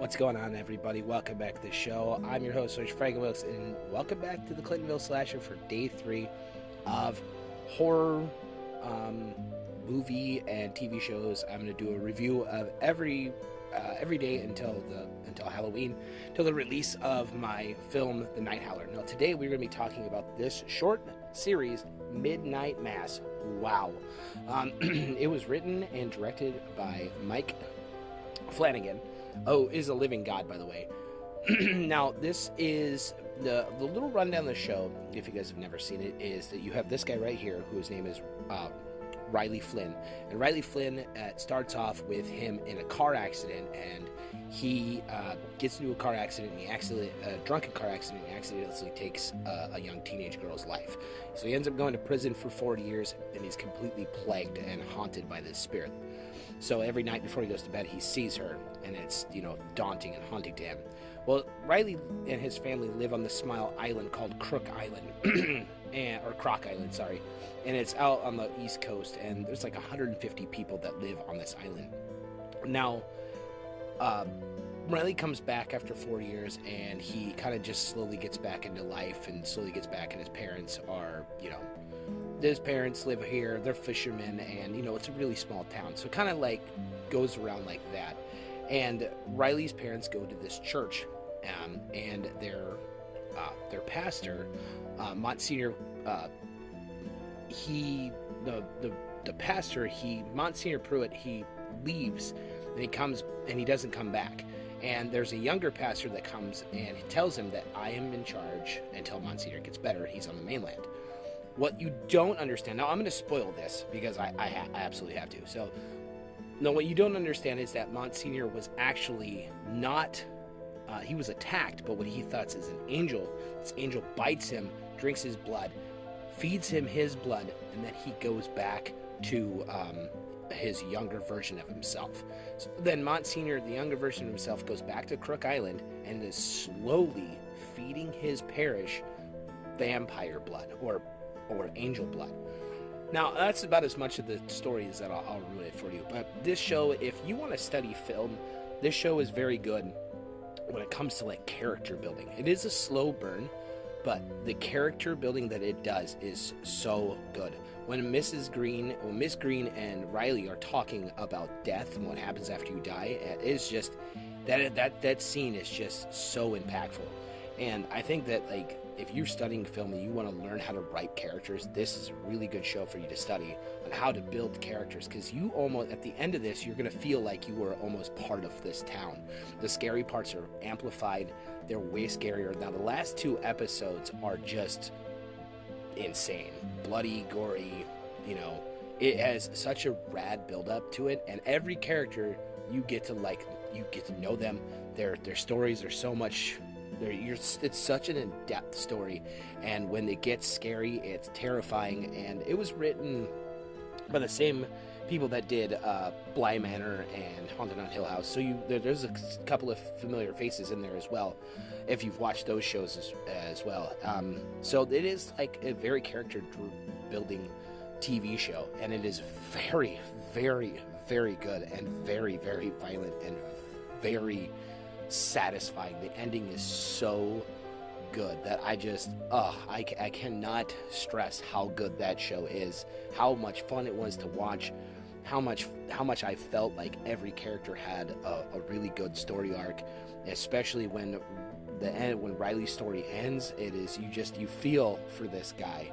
What's going on, everybody? Welcome back to the show. I'm your host, Frank Wilkes, and welcome back to the Clintonville Slasher for day 3 of horror movie and TV shows. I'm going to do a review of every day until Halloween, till the release of my film, The Night Howler. Now, today we're going to be talking about this short series, Midnight Mass. Wow. It was written and directed by Mike Flanagan. Oh, is a living god, by the way. Now, this is the little rundown of the show, if you guys have never seen it, is that you have this guy right here, whose name is Riley Flynn. And Riley Flynn starts off with him in a car accident, and he gets into a car accident, and a drunken car accident, and he accidentally takes a young teenage girl's life. So he ends up going to prison for 40 years, and he's completely plagued and haunted by this spirit. So every night before he goes to bed, he sees her, and it's, daunting and haunting to him. Well, Riley and his family live on the small island called Crook Island, or Croc Island, sorry. And it's out on the East Coast, and there's like 150 people that live on this island. Now, Riley comes back after 4 years, and he kind of just slowly gets back into life, and slowly gets back, and his parents are, his parents live here, they're fishermen, and, it's a really small town. So it kind of like goes around like that. And Riley's parents go to this church, and their pastor, Monsignor, Monsignor Pruitt, he leaves, and he doesn't come back. And there's a younger pastor that comes, and he tells him that I am in charge until Monsignor gets better. He's on the mainland. What you don't understand, now I'm going to spoil this because I absolutely have to. So, no, what you don't understand is that Monsignor was actually not, he was attacked, but what he thought is an angel. This angel bites him, drinks his blood, feeds him his blood, and then he goes back to his younger version of himself. So then Monsignor, the younger version of himself, goes back to Crook Island and is slowly feeding his parish vampire blood, or angel blood. Now, that's about as much of the story as that I'll ruin it for you. But this show, if you want to study film, this show is very good when it comes to like character building. It is a slow burn, but the character building that it does is so good. When Miss Green and Riley are talking about death and what happens after you die, it is just that scene is just so impactful. And I think that, like, if you're studying film and you want to learn how to write characters, this is a really good show for you to study on how to build characters, because you almost, at the end of this, you're going to feel like you were almost part of this town. The scary parts are amplified. They're way scarier. Now, the last 2 episodes are just insane. Bloody, gory, it has such a rad build-up to it, and every character you get to know them. Their stories are so much... It's such an in-depth story, and when it gets scary, it's terrifying. And it was written by the same people that did Bly Manor and Haunted on Hill House, so there's a couple of familiar faces in there as well, if you've watched those shows as well. So it is like a very character-building TV show, and it is very, very, very good, and very, very violent, and very satisfying. The ending is so good that I cannot stress how good that show is, how much fun it was to watch, how much I felt like every character had a really good story arc, especially when Riley's story ends. It is, you feel for this guy.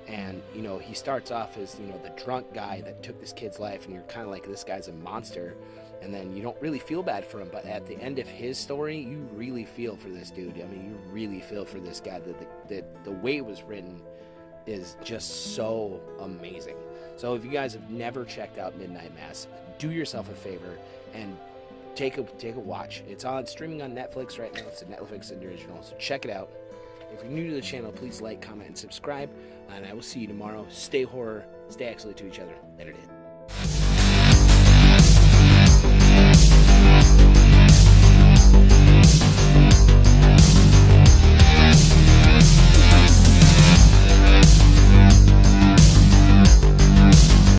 And, he starts off as, the drunk guy that took this kid's life, and you're kind of like, this guy's a monster. And then you don't really feel bad for him, but at the end of his story, you really feel for this dude. I mean, you really feel for this guy. The way it was written is just so amazing. So if you guys have never checked out Midnight Mass, do yourself a favor and take a watch. It's streaming on Netflix right now. It's a Netflix original, so check it out. If you're new to the channel, please like, comment, and subscribe, and I will see you tomorrow. Stay horror, stay excellent to each other. Later, dude.